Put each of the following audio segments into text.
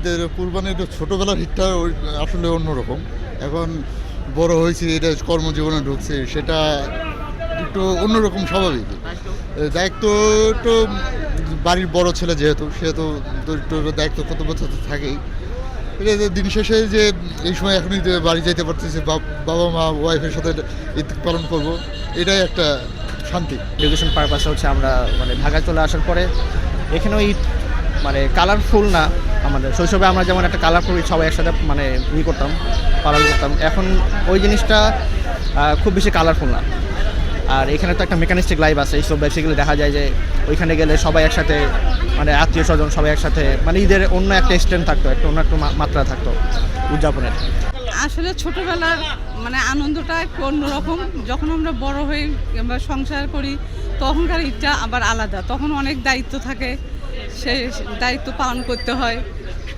ঈদের কুরবানির ছোটোবেলার ঈদটা আসলে অন্যরকম। এখন বড় হয়েছি, এটা কর্মজীবনে ঢুকছি, সেটা একটু অন্যরকম স্বাভাবিক। দায়িত্ব একটু বাড়ির বড় ছেলে যেহেতু, সেহেতু একটু দায়িত্ব কর্তব্য তো থাকেই। এটা দিন শেষে যে এই সময় এখনই যে বাড়ি যেতে পারতেছি, বাবা মা ওয়াইফের সাথে ঈদ পালন করব, এটাই একটা শান্তি। এডুকেশন পারপাসে হচ্ছে আমরা মানে ঢাকায় চলে আসার পরে এখানেও ঈদ মানে কালারফুল না। আমাদের শৈশবে আমরা যেমন একটা কালারফুল ঈদ সবাই একসাথে মানে করতাম, পালন করতাম, এখন ওই জিনিসটা খুব বেশি কালারফুল না। আর এখানে তো একটা মেকানিস্টিক লাইফ আছে, এইসব বেসিক্যালি দেখা যায় যে ওইখানে গেলে সবাই একসাথে মানে আত্মীয় স্বজন সবাই একসাথে মানে ঈদের অন্য একটা এক্সটেন্ট থাকতো, অন্য একটা মাত্রা থাকতো উদযাপনের। আসলে ছোটোবেলার মানে আনন্দটা একটু অন্যরকম। যখন আমরা বড় হই আমরা সংসার করি তখনকার ঈদটা আবার আলাদা, তখন অনেক দায়িত্ব থাকে, সেই দায়িত্ব পালন করতে হয়।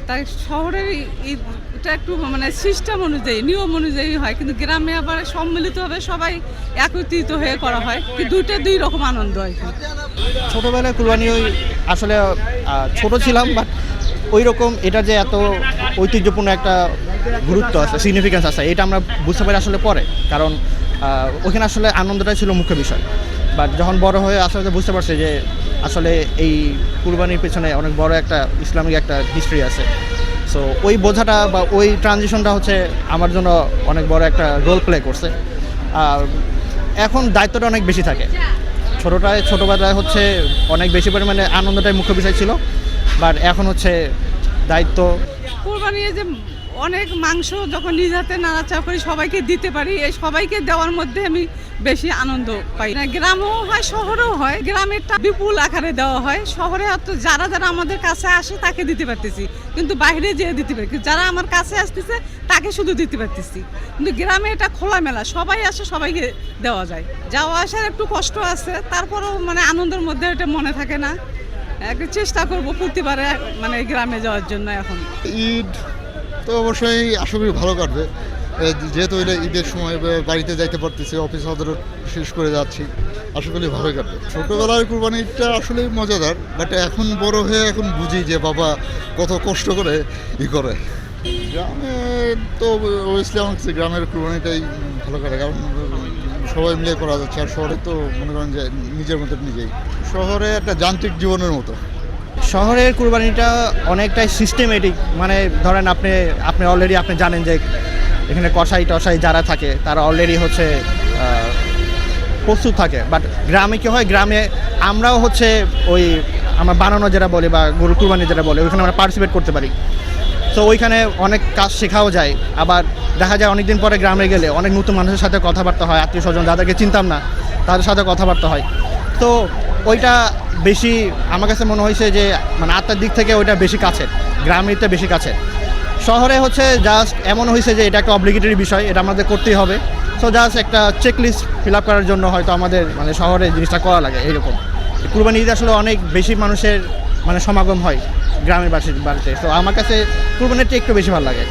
তাই শহরের ঈদটা একটু মানে সিস্টেম অনুযায়ী নিয়ম অনুযায়ী হয়, কিন্তু গ্রামে আবার সম্মিলিতভাবে সবাই একত্রিত হয়ে করা হয়, কিন্তু দুই রকম আনন্দ হয়। ছোটোবেলায় কুরবানি ওই আসলে ছোট ছিলাম, বাট ওই রকম এটা যে এত ঐতিহ্যপূর্ণ একটা গুরুত্ব আছে, সিগনিফিকেন্স আছে, এটা আমরা বুঝতে পারি আসলে পরে। কারণ ওখানে আসলে আনন্দটাই ছিল মুখ্য বিষয়। বাট যখন বড় হয়ে আসলে বুঝতে পারছি যে আসলে এই কুরবানির পেছনে অনেক বড় একটা ইসলামিক একটা হিস্ট্রি আছে। সো ওই বোঝাটা বা ওই ট্রানজিশনটা হচ্ছে আমার জন্য অনেক বড় একটা রোল প্লে করছে। আর এখন দায়িত্বটা অনেক বেশি থাকে। ছোটোবেলায় হচ্ছে অনেক বেশি পরিমাণে আনন্দটাই মুখ্য বিষয় ছিল, বাট এখন হচ্ছে দায়িত্ব। কুরবানি যে অনেক মাংস যখন নিজ হাতে নাড়াচাড়া করি সবাইকে দিতে পারি, এই সবাইকে দেওয়ার মধ্যে আমি বেশি আনন্দ পাই। গ্রামেও হয় শহরেও হয়, গ্রামেরটা বিপুল আকারে দেওয়া হয়, শহরে হয়তো যারা আমাদের কাছে আসে তাকে দিতে পারতেছি, কিন্তু বাইরে যেয়ে দিতে পারি, যারা আমার কাছে আসতেছে তাকে শুধু দিতে পারতেছি। কিন্তু গ্রামে এটা খোলামেলা, সবাই আসে সবাইকে দেওয়া যায়। যাওয়া আসার একটু কষ্ট আছে, তারপরেও মানে আনন্দের মধ্যে এটা মনে থাকে না। একটু চেষ্টা করবো প্রতিবারে মানে গ্রামে যাওয়ার জন্য। এখন ঈদ তো অবশ্যই আশা করি ভালো কাটবে, যেহেতু এটা ঈদের সময় বাড়িতে যাইতে পারতেছি, অফিস আদর শেষ করে যাচ্ছি, আশা করি ভালোই কাটবে। ছোটোবেলার কুরবানিটা আসলেই মজাদার, বাট এখন বড় হয়ে এখন বুঝি যে বাবা কত কষ্ট করে করে। গ্রামে তো অবভিয়াসলি আমার কাছে গ্রামের কুরবানিটাই ভালো কাটে, কারণ সবাই মিলে করা যাচ্ছে। আর শহরে তো মনে করেন যে নিজের মতো নিজেই, শহরে একটা যান্ত্রিক জীবনের মতো। শহরের কুরবানিটা অনেকটাই সিস্টেমেটিক, মানে ধরেন আপনি অলরেডি আপনি জানেন যে এখানে কষাই টসাই যারা থাকে তারা অলরেডি হচ্ছে প্রস্তুত থাকে। বাট গ্রামে কী হয়, গ্রামে আমরাও হচ্ছে ওই আমরা বানানো যেটা বলি বা গরু কুরবানি যেটা বলে ওইখানে আমরা পার্টিসিপেট করতে পারি। সো ওইখানে অনেক কাজ শেখাও যায়। আবার দেখা যায় অনেক দিন পরে গ্রামে গেলে অনেক নতুন মানুষের সাথে কথাবার্তা হয়, আত্মীয় স্বজন যাদেরকে চিনতাম না তাদের সাথে কথাবার্তা হয়। তো ওইটা বেশি আমার কাছে মনে হয়েছে যে মানে আত্মার দিক থেকে ওইটা বেশি কাছে, গ্রামেরটা বেশি কাছে। শহরে হচ্ছে জাস্ট এমন হয়েছে যে এটা একটা অব্লিগেটরি বিষয়, এটা আমাদের করতেই হবে। সো জাস্ট একটা চেকলিস্ট ফিল আপ করার জন্য হয়তো আমাদের মানে শহরে জিনিসটা করা লাগে এইরকম। কুরবানি ঈদে আসলে অনেক বেশি মানুষের মানে সমাগম হয় গ্রামের বাড়িতে। তো আমার কাছে কুরবানিটা একটু বেশি ভালো লাগে।